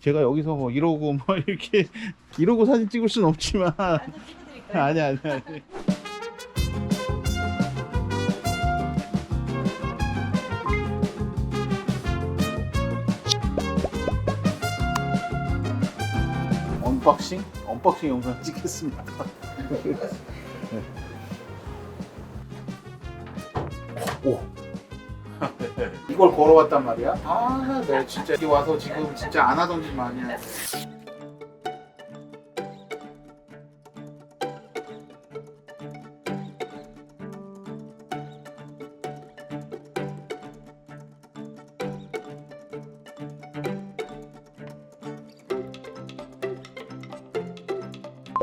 제가 여기서 뭐 이러고 뭐 이렇게 이러고 사진 찍을 순 없지만 아니. 언박싱 영상 찍겠습니다. 네. 오. 이걸 걸어왔단 말이야? 아, 네, 진짜 여기 와서 지금 진짜 안 하던 짓 많이 해.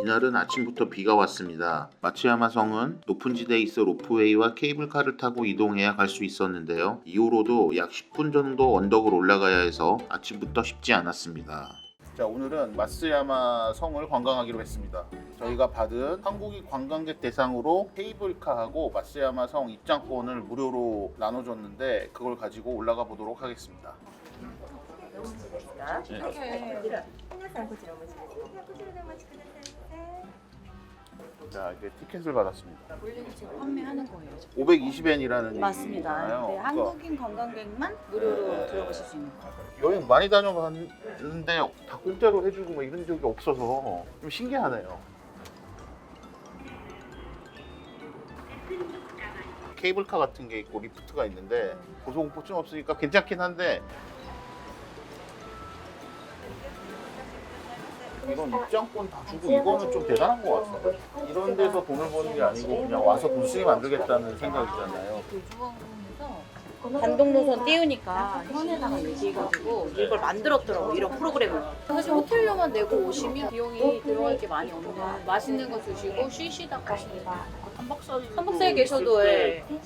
이날은 아침부터 비가 왔습니다. 마츠야마 성은 높은 지대에 있어 로프웨이와 케이블카를 타고 이동해야 갈 수 있었는데요. 이후로도 약 10분 정도 언덕을 올라가야 해서 아침부터 쉽지 않았습니다. 자, 오늘은 마츠야마 성을 관광하기로 했습니다. 저희가 받은 한국인 관광객 대상으로 케이블카하고 마츠야마 성 입장권을 무료로 나눠줬는데 그걸 가지고 올라가 보도록 하겠습니다. 자, 이제 티켓을 받았습니다. 원래는 지금 판매하는 거예요. 520엔이라는 맞습니다. 네, 한국인 관광객만 무료로 들어가실 수 있는 거예요. 여행 많이 다녀봤는데 다 공짜로 해주고 뭐 이런 적이 없어서 좀 신기하네요. 케이블카 같은 게 있고 리프트가 있는데 고소공포증 없으니까 괜찮긴 한데 이런 입장권 다 주고 이거는 좀 대단한 것 같아요. 이런 데서 돈을 버는 게 아니고 그냥 와서 돈 쓰게 만들겠다는 생각이잖아요. 중앙공에서 단독 노선 띄우니까 현에다가 얘기해가지고 이걸 만들었더라고, 이런 프로그램을. 사실 호텔료만 내고 오시면 비용이 들어갈 게 많이 없는, 맛있는 거 드시고 쉬시다 가시면 3박 4일 계셔도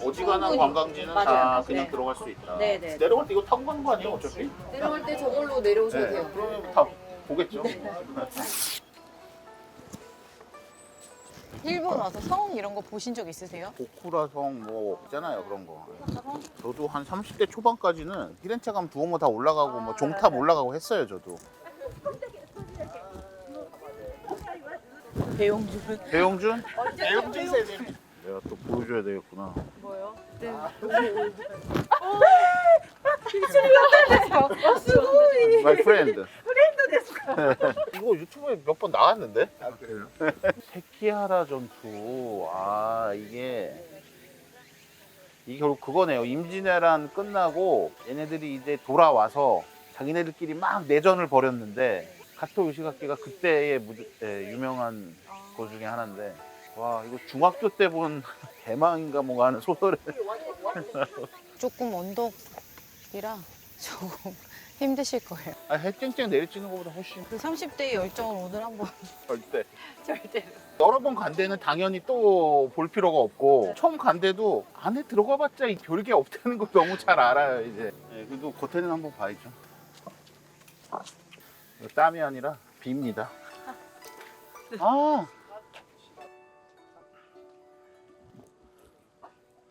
어지간한 충분히. 관광지는 맞아요. 다 그냥 네. 들어갈 수 있다. 네네. 내려갈 때 이거 타고 가는 거 아니에요 어차피? 내려갈 때 저걸로 내려오셔도 네. 돼요. 그러면 다 보겠죠. 일본 와서 성 이런 거 보신 적 있으세요? 고쿠라성 뭐 있잖아요 그런 거. 저도 한 30대 초반까지는 히렌체 가면 두오모 다 올라가고 뭐 종탑 올라가고 했어요 저도. 배용준. 배용준? 배용준 세대. 내가 또 보여줘야 되겠구나. 뭐요? My friend. 이거 유튜브에 몇 번 나왔는데? 아 그래요? 세키하라 전투. 아 이게 결국 그거네요. 임진왜란 끝나고 얘네들이 이제 돌아와서 자기네들끼리 막 내전을 벌였는데 가토 요시가키가 그때의 유명한 거 중에 하나인데 와 이거 중학교 때 본 대망인가 뭐가 하는 소설을 조금 언덕이라 조금 힘드실 거예요. 아, 해 쨍쨍 내리쬐는 것보다 훨씬 그 30대의 열정을 오늘 한번 절대 절대. 여러 번 간 데는 당연히 또 볼 필요가 없고 처음 간 데도 안에 들어가 봤자 별게 없다는 거 너무 잘 알아요 이제. 네, 그래도 겉에는 한번 봐야죠. 이거 땀이 아니라 비입니다. 아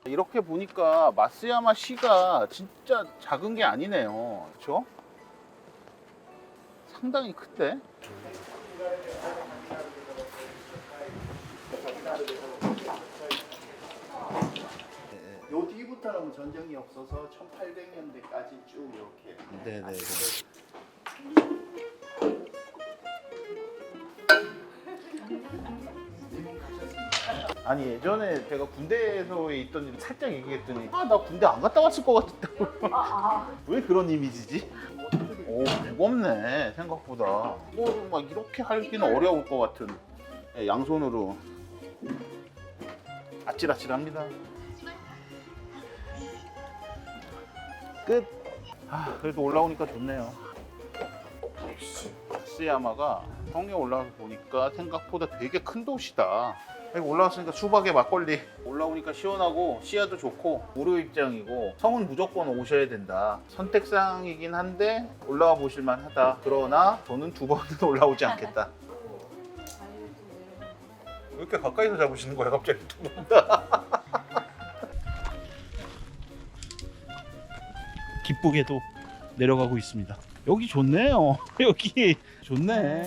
이렇게 보니까 마츠야마 시가 진짜 작은 게 아니네요. 그렇죠? 상당히 큰데? 요 뒤부터는 전쟁이 없어서 1800년대까지 쭉 이렇게. 네네. 아니 예전에 제가 군대에서 있던 일 살짝 얘기했더니 아 나 군대 안 갔다 왔을 것 같다고. 왜 그런 이미지지? 오 무겁네 생각보다. 뭐 막 이렇게 하기는 어려울 것 같은. 네, 양손으로 아찔아찔합니다. 끝. 아 그래도 올라오니까 좋네요. 마츠야마가 성에 올라가서 보니까 생각보다 되게 큰 도시다. 올라왔으니까 수박에 막걸리. 올라오니까 시원하고 시야도 좋고 무료 입장이고 성은 무조건 오셔야 된다. 선택사항이긴 한데 올라와 보실만 하다. 그러나 저는 2번은 올라오지 않겠다. 왜 이렇게 가까이서 잡으시는 거야 갑자기 2번? 기쁘게도 내려가고 있습니다. 여기 좋네요. 여기 좋네.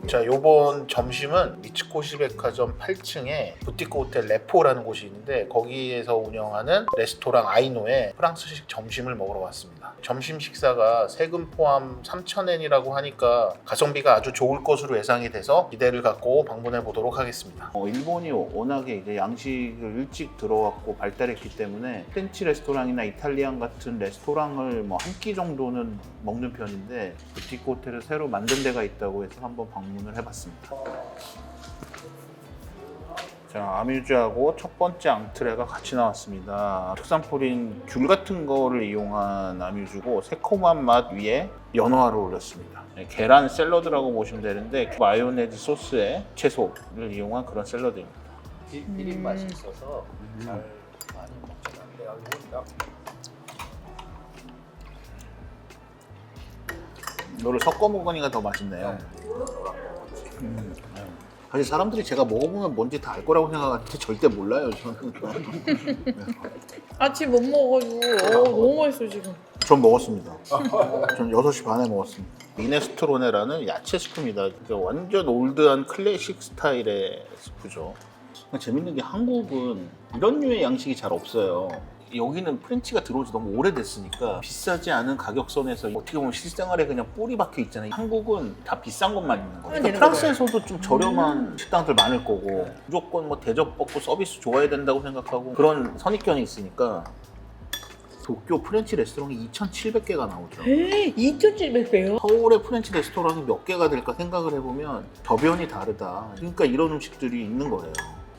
자, 요번 점심은 미츠코시 백화점 8층에 부티크 호텔 레포라는 곳이 있는데 거기에서 운영하는 레스토랑 아이노에 프랑스식 점심을 먹으러 왔습니다. 점심 식사가 세금 포함 3,000엔이라고 하니까 가성비가 아주 좋을 것으로 예상이 돼서 기대를 갖고 방문해 보도록 하겠습니다. 일본이 워낙에 이제 양식을 일찍 들어왔고 발달했기 때문에 프렌치 레스토랑이나 이탈리안 같은 레스토랑을 뭐 한 끼 정도는 먹는 편인데 부티크 호텔을 새로 만든 데가 있다고 해서 한번 방문을 해봤습니다. 자, 아뮤즈하고 첫 번째 앙트레가 같이 나왔습니다. 특산풀인 귤 같은 거를 이용한 아뮤즈고 새콤한 맛 위에 연어알을 올렸습니다. 계란 샐러드라고 보시면 되는데 마요네즈 소스에 채소를 이용한 그런 샐러드입니다. 1인 맛이 있어서 잘 많이 먹진 않는데 이건 이거를 섞어 먹으니까 더 맛있네요. 사실 사람들이 제가 먹어보면 뭔지 다 알 거라고 생각하는데 절대 몰라요, 저는. 아침 못 먹어가지고 너무 맛있어 지금. 전 먹었습니다. 전 6시 반에 먹었습니다. 미네스트로네라는 야채 스프입니다. 완전 올드한 클래식 스타일의 스프죠. 재밌는 게 한국은 이런 류의 양식이 잘 없어요. 여기는 프렌치가 들어온 지 너무 오래됐으니까 비싸지 않은 가격선에서 어떻게 보면 실생활에 그냥 뿌리 박혀 있잖아요. 한국은 다 비싼 것만 있는 거예요. 그러니까 프랑스에서도 좀 저렴한 식당들 많을 거고 무조건 뭐 대접 받고 서비스 좋아야 된다고 생각하고 그런 선입견이 있으니까 도쿄 프렌치 레스토랑이 2,700개가 나오더라고요. 2,700배요? 서울의 프렌치 레스토랑이 몇 개가 될까 생각을 해보면 저변이 다르다. 그러니까 이런 음식들이 있는 거예요.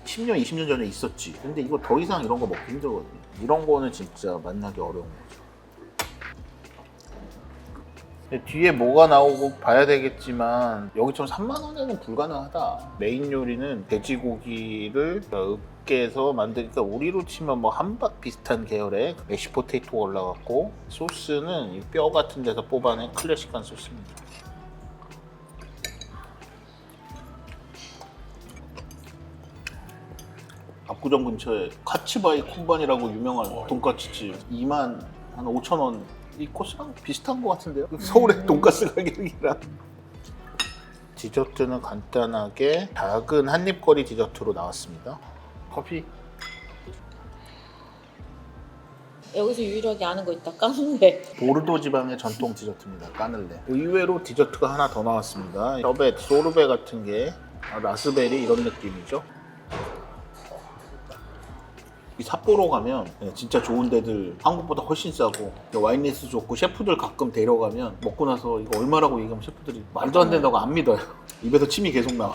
10년, 20년 전에 있었지. 근데 이거 더 이상 이런 거 먹기 힘들거든요. 이런 거는 진짜 만나기 어려운 거죠. 근데 뒤에 뭐가 나오고 봐야 되겠지만 여기처럼 3만 원에는 불가능하다. 메인 요리는 돼지고기를 으깨서 만드니까 우리로 치면 뭐 함박 비슷한 계열의 메쉬 포테이토가 올라갔고 소스는 이 뼈 같은 데서 뽑아낸 클래식한 소스입니다. 압구정 근처에 카츠바이 쿤반이라고 유명한 돈까스집 2만 한 5천 원 이 코스랑 비슷한 것 같은데요? 서울의 돈까스 가격이랑. 디저트는 간단하게 작은 한입거리 디저트로 나왔습니다. 커피. 여기서 유일하게 아는 거 있다. 까놀레. 보르도 지방의 전통 디저트입니다. 까늘레. 의외로 디저트가 하나 더 나왔습니다. 셔벳, 소르베 같은 게 라스베리 이런 느낌이죠. 이 삿포로 가면 진짜 좋은 데들 한국보다 훨씬 싸고 와인리스트 좋고 셰프들 가끔 데려가면 먹고 나서 이거 얼마라고 얘기하면 셰프들이 말도 안 된다고 안 믿어요. 입에서 침이 계속 나와.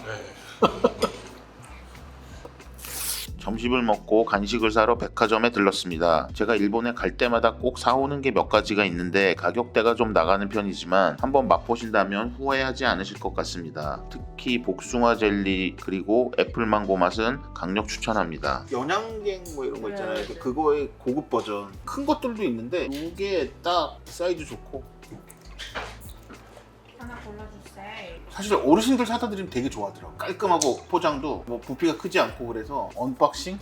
점심을 먹고 간식을 사러 백화점에 들렀습니다. 제가 일본에 갈 때마다 꼭 사오는 게 몇 가지가 있는데 가격대가 좀 나가는 편이지만 한번 맛보신다면 후회하지 않으실 것 같습니다. 특히 복숭아 젤리 그리고 애플망고 맛은 강력 추천합니다. 연양갱 뭐 이런 거 있잖아요. 그거의 고급 버전. 큰 것들도 있는데 이게 딱 사이즈 좋고 하나 골라주세요. 사실 어르신들 사다 드리면 되게 좋아하더라고요. 깔끔하고 포장도 뭐 부피가 크지 않고 그래서 언박싱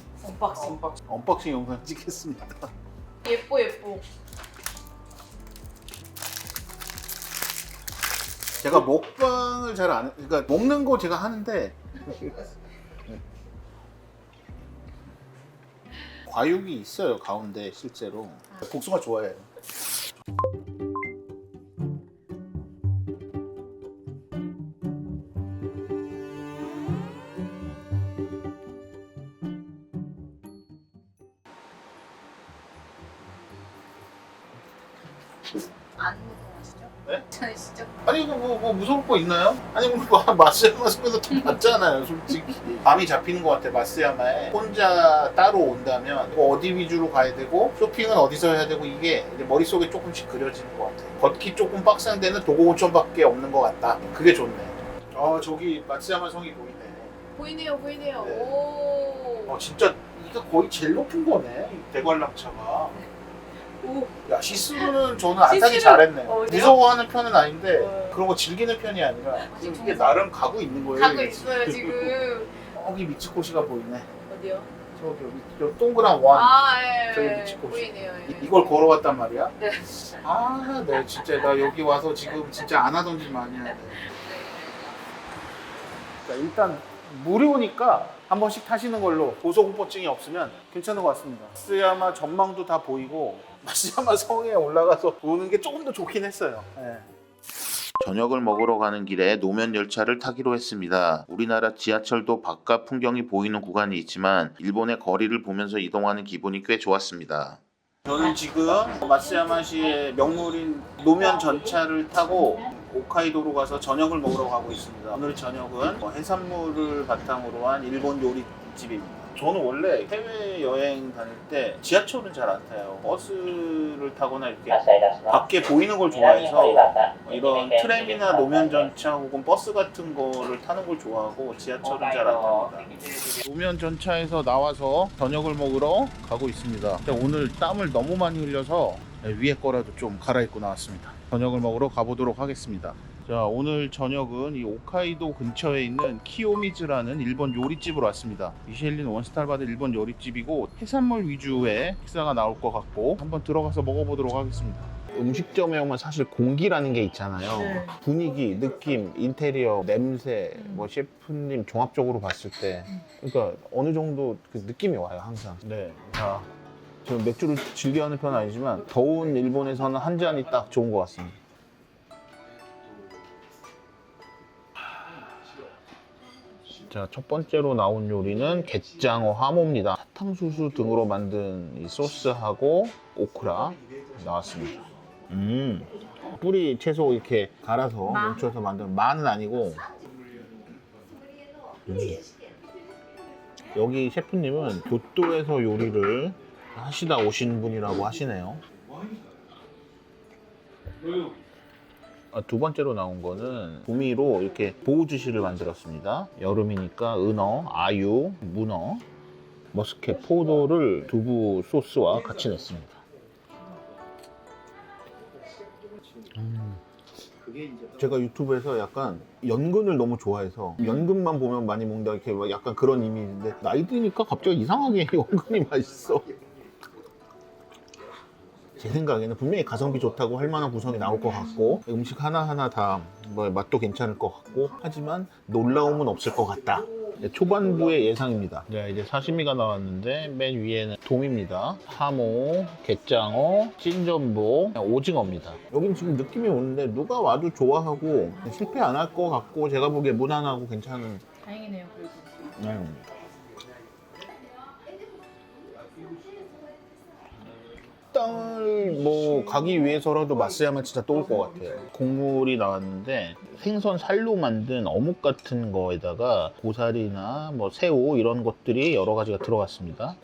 영상 찍겠습니다. 예뻐 예뻐. 제가 먹방을 잘 안, 그러니까 먹는 거 제가 하는데 과육이 있어요 가운데 실제로. 복숭아 좋아해요. 안 궁금하시죠? 네? 아시죠? 아니 이거 뭐 무서울 거 있나요? 아니 뭐 마스야마 속에서 다 봤잖아요 솔직히. 감이 잡히는 것 같아. 마스야마에 혼자 따로 온다면 뭐 어디 위주로 가야 되고 쇼핑은 어디서 해야 되고 이게 이제 머릿속에 조금씩 그려지는 것 같아요. 걷기 조금 빡센 데는 도고온천밖에 없는 것 같다. 그게 좋네. 저기 마스야마 성이 보이네. 보이네요. 네. 오. 진짜 이게 거의 제일 높은 거네 이 대관람차가. 오. 야 시스루는 저는 안 타기 시스루. 잘했네. 어디요? 무서워하는 편은 아닌데 어. 그런 거 즐기는 편이 아니라 이게 나름 가고 있는 거예요. 가고 이게. 있어요 지금. 저기 미츠코시가 보이네. 어디요? 저 동그란 원. 예. 저기 미치고 보이네요. 예. 이걸 걸어왔단 말이야? 네. 아, 네, 진짜 나 여기 와서 지금 진짜 안 하던 짓 많이 해야 돼. 자, 일단 무료니까 한 번씩 타시는 걸로 고소공포증이 없으면 괜찮은 것 같습니다. 마쓰야마 전망도 다 보이고 마쓰야마 성에 올라가서 보는 게 조금 더 좋긴 했어요. 네. 저녁을 먹으러 가는 길에 노면 열차를 타기로 했습니다. 우리나라 지하철도 바깥 풍경이 보이는 구간이 있지만 일본의 거리를 보면서 이동하는 기분이 꽤 좋았습니다. 저는 지금 마쓰야마시의 명물인 노면 전차를 타고 홋카이도로 가서 저녁을 먹으러 가고 있습니다. 오늘 저녁은 해산물을 바탕으로 한 일본 요리집입니다. 저는 원래 해외여행 다닐 때 지하철은 잘 안 타요. 버스를 타거나 이렇게 밖에 보이는 걸 좋아해서 이런 트램이나 노면 전차 혹은 버스 같은 거를 타는 걸 좋아하고 지하철은 잘 안 탑니다. 노면 전차에서 나와서 저녁을 먹으러 가고 있습니다. 오늘 땀을 너무 많이 흘려서 위에 거라도 좀 갈아입고 나왔습니다. 저녁을 먹으러 가보도록 하겠습니다. 자, 오늘 저녁은 이 홋카이도 근처에 있는 키요미즈라는 일본 요리집으로 왔습니다. 미쉐린 원스타를 받은 일본 요리집이고 해산물 위주의 식사가 나올 것 같고 한번 들어가서 먹어보도록 하겠습니다. 음식점에 오면 사실 공기라는 게 있잖아요. 네. 분위기, 느낌, 인테리어, 냄새, 뭐 셰프님 종합적으로 봤을 때 그러니까 어느 정도 그 느낌이 와요 항상. 네. 자, 저는 맥주를 즐겨하는 편은 아니지만 더운 일본에서는 한 잔이 딱 좋은 것 같습니다. 자, 첫 번째로 나온 요리는 갯장어 하모입니다. 사탕수수 등으로 만든 이 소스하고 오크라 나왔습니다. 뿌리 채소 이렇게 갈아서 뭉쳐서 만든 마는 아니고 여기 셰프님은 교토에서 요리를 하시다 오신 분이라고 하시네요. 두 번째로 나온 거는 구미로 이렇게 보우즈시를 만들었습니다. 여름이니까 은어, 아유, 문어, 머스켓, 포도를 두부 소스와 같이 냈습니다. 제가 유튜브에서 약간 연근을 너무 좋아해서 연근만 보면 많이 먹는다 이렇게 약간 그런 이미지인데 나이 드니까 갑자기 이상하게 연근이 맛있어. 제 생각에는 분명히 가성비 좋다고 할 만한 구성이 나올 것 같고 음식 하나하나 다 뭐 맛도 괜찮을 것 같고 하지만 놀라움은 없을 것 같다. 초반부의 예상입니다. 네, 이제 사시미가 나왔는데 맨 위에는 돔입니다. 하모, 갯장어, 찐전복, 오징어입니다. 여긴 지금 느낌이 오는데 누가 와도 좋아하고 실패 안 할 것 같고 제가 보기에 무난하고 괜찮은. 다행이네요 그래도. 네. 땅을 뭐 가기 위해서라도 마쓰야마 진짜 또 올 것 같아요. 국물이 나왔는데 생선 살로 만든 어묵 같은 거에다가 고사리나 뭐 새우 이런 것들이 여러 가지가 들어갔습니다.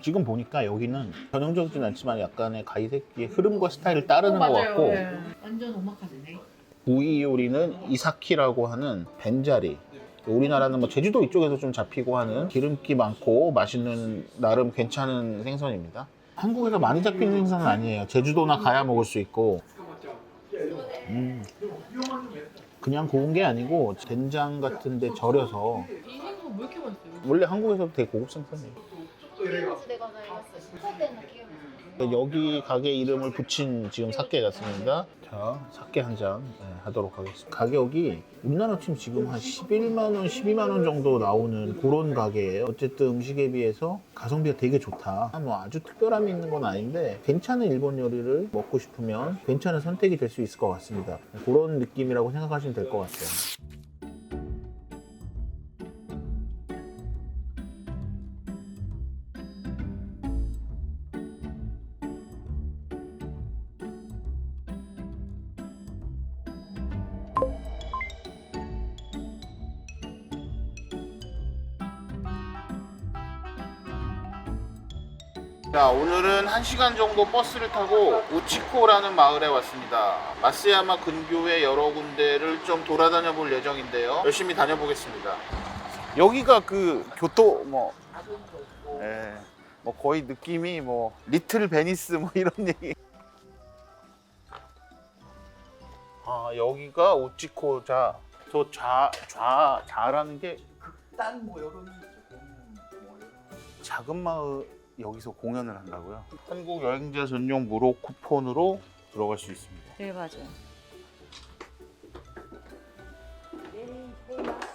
지금 보니까 여기는 전형적이진 않지만 약간의 가이세키의 흐름과 스타일을 따르는 것 같고 네. 완전 오마카세네. 구이 요리는 이사키라고 하는 벤자리. 우리나라는 뭐 제주도 이쪽에서 좀 잡히고 하는 기름기 많고 맛있는 나름 괜찮은 생선입니다. 한국에서 많이 잡히는 생선은 아니에요. 제주도나 가야 먹을 수 있고 그냥 구운 게 아니고 된장 같은 데 절여서 이 생선 왜 이렇게 맛있어요? 원래 한국에서도 되게 고급 생선이에요. 여기 가게 이름을 붙인 지금 사케 같습니다. 자, 사케 한 잔 하도록 하겠습니다. 가격이 우리나라 치면 지금 한 11만원, 12만원 정도 나오는 그런 가게예요. 어쨌든 음식에 비해서 가성비가 되게 좋다. 뭐 아주 특별함이 있는 건 아닌데 괜찮은 일본 요리를 먹고 싶으면 괜찮은 선택이 될 수 있을 것 같습니다. 그런 느낌이라고 생각하시면 될 것 같아요. 자, 오늘은 1시간 정도 버스를 타고 우치코라는 마을에 왔습니다. 마쓰야마 근교의 여러 군데를 좀 돌아다녀 볼 예정인데요. 열심히 다녀보겠습니다. 여기가 그 교토 뭐 거의 느낌이 뭐 리틀 베니스 뭐 이런 얘기. 아 여기가 오치코자. 저 좌라는 게 극단 뭐 이런 뭐 이런 작은 마을 여기서 공연을 한다고요? 한국 여행자 전용 무료 쿠폰으로 들어갈 수 있습니다. 네, 맞아요. Very famous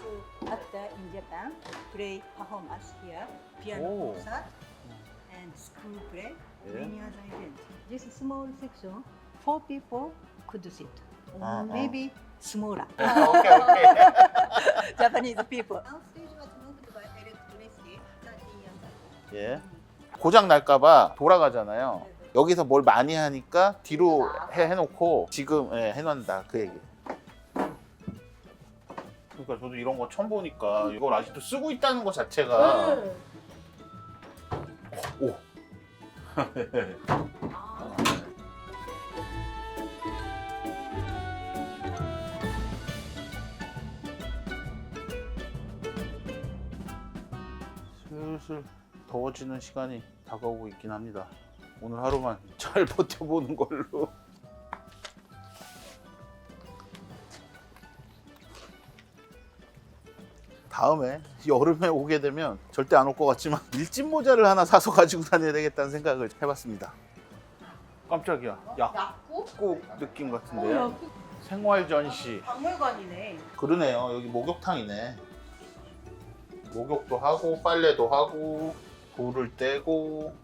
actor in Japan. Play performance here, piano Oh. concert, and school play. Yeah. Many other events. This small section, 4 people could sit. Ah, Maybe smaller. 오케이 오케이. Japanese people. Our stage was moved by electricity 13 years ago. 예. 고장 날까봐 돌아가잖아요. 여기서 뭘 많이 하니까 뒤로 해놓고 지금 해놓는다 그 얘기. 그러니까 저도 이런 거 처음 보니까 이걸 아직도 쓰고 있다는 것 자체가 오. 슬슬 더워지는 시간이 다가오고 있긴 합니다. 오늘 하루만 잘 버텨보는 걸로. 다음에 여름에 오게 되면 절대 안 올 것 같지만 밀짚 모자를 하나 사서 가지고 다녀야 되겠다는 생각을 해봤습니다. 깜짝이야. 약국 느낌 같은데요. 생활 전시. 박물관이네. 그러네요. 여기 목욕탕이네. 목욕도 하고 빨래도 하고 불을 떼고.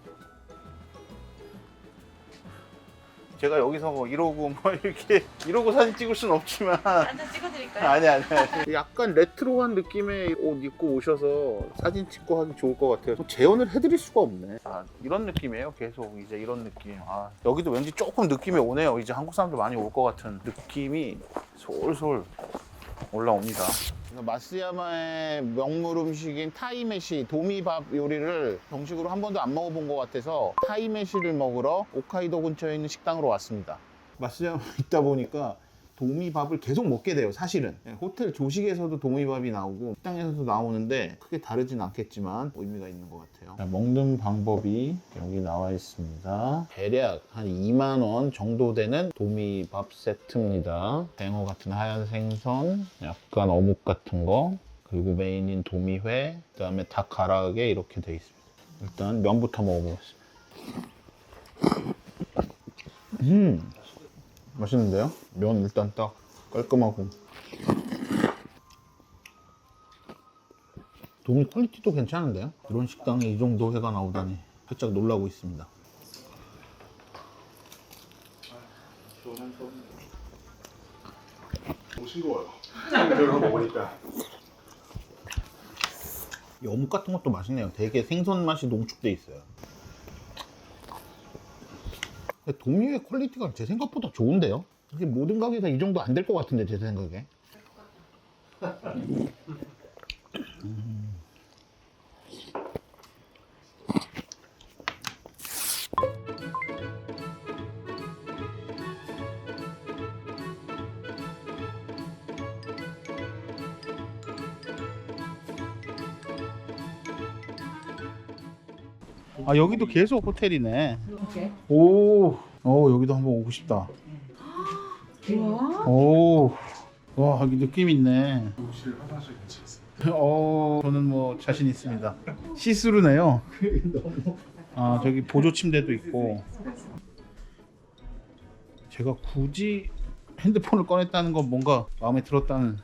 제가 여기서 뭐 이러고 뭐 이렇게 이러고 사진 찍을 순 없지만 한장 찍어드릴까요? 아니. 약간 레트로한 느낌의 옷 입고 오셔서 사진 찍고 하기 좋을 것 같아요. 재현을 해드릴 수가 없네. 아, 이런 느낌이에요. 계속 이제 이런 느낌. 아, 여기도 왠지 조금 느낌이 오네요. 이제 한국 사람들 많이 올 것 같은 느낌이 솔솔 올라옵니다. 마쓰야마의 명물 음식인 타이메시 도미밥 요리를 정식으로 한 번도 안 먹어본 것 같아서 타이메시를 먹으러 홋카이도 근처에 있는 식당으로 왔습니다. 마쓰야마 있다 보니까 도미밥을 계속 먹게 돼요. 사실은 호텔 조식에서도 도미밥이 나오고 식당에서도 나오는데 크게 다르진 않겠지만 의미가 있는 것 같아요. 자, 먹는 방법이 여기 나와 있습니다. 대략 한 2만 원 정도 되는 도미밥 세트입니다. 뱅어 같은 하얀 생선, 약간 어묵 같은 거, 그리고 메인인 도미회, 그 다음에 닭 가라아게 이렇게 돼 있습니다. 일단 면부터 먹어보겠습니다. 맛있는데요? 면 일단 딱 깔끔하고 도미 퀄리티도 괜찮은데요? 이런 식당에 이 정도 회가 나오다니 살짝 놀라고 있습니다. 너무 싱거워요. 이거 먹으니까. 이 어묵 같은 것도 맛있네요. 되게 생선 맛이 농축돼 있어요. 도미의 퀄리티가 제 생각보다 좋은데요? 이게 모든 가게가 이 정도 안 될 것 같은데 제 생각에. 아 여기도 계속 호텔이네. 오, 여기도 한번 오고 싶다. 오, 와 여기 느낌 있네. 욕실 화장실 괜찮습니다. 저는 뭐 자신 있습니다. 시스루네요. 아 저기 보조 침대도 있고. 제가 굳이 핸드폰을 꺼냈다는 건 뭔가 마음에 들었다는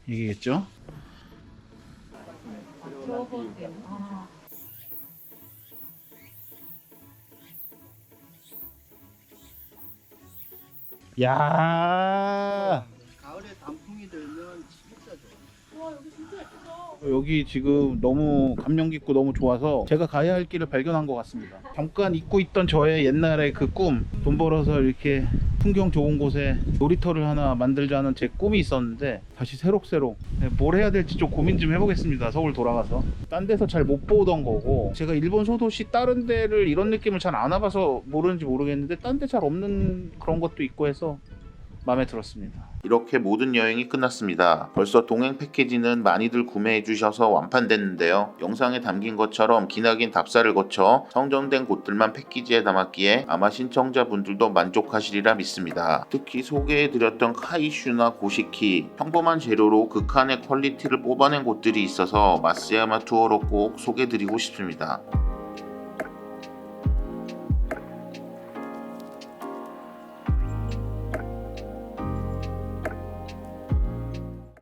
얘기겠죠? 야, 가을에 단풍이 들면 진짜 좋아. 여기 지금 너무 감명 깊고 너무 좋아서 제가 가야 할 길을 발견한 것 같습니다. 잠깐 잊고 있던 저의 옛날의 그 꿈, 돈 벌어서 이렇게 풍경 좋은 곳에 놀이터를 하나 만들자는 제 꿈이 있었는데 다시 새록새록 뭘 해야 될지 좀 고민 좀 해보겠습니다. 서울 돌아가서 딴 데서 잘 못 보던 거고, 제가 일본 소도시 다른 데를 이런 느낌을 잘 안 와봐서 모르는지 모르겠는데 딴 데 잘 없는 그런 것도 있고 해서 마음에 들었습니다. 이렇게 모든 여행이 끝났습니다. 벌써 동행 패키지는 많이들 구매해 주셔서 완판됐는데요. 영상에 담긴 것처럼 기나긴 답사를 거쳐 선정된 곳들만 패키지에 담았기에 아마 신청자분들도 만족하시리라 믿습니다. 특히 소개해드렸던 카이슈나 고시키, 평범한 재료로 극한의 퀄리티를 뽑아낸 곳들이 있어서 마쓰야마 투어로 꼭 소개드리고 싶습니다.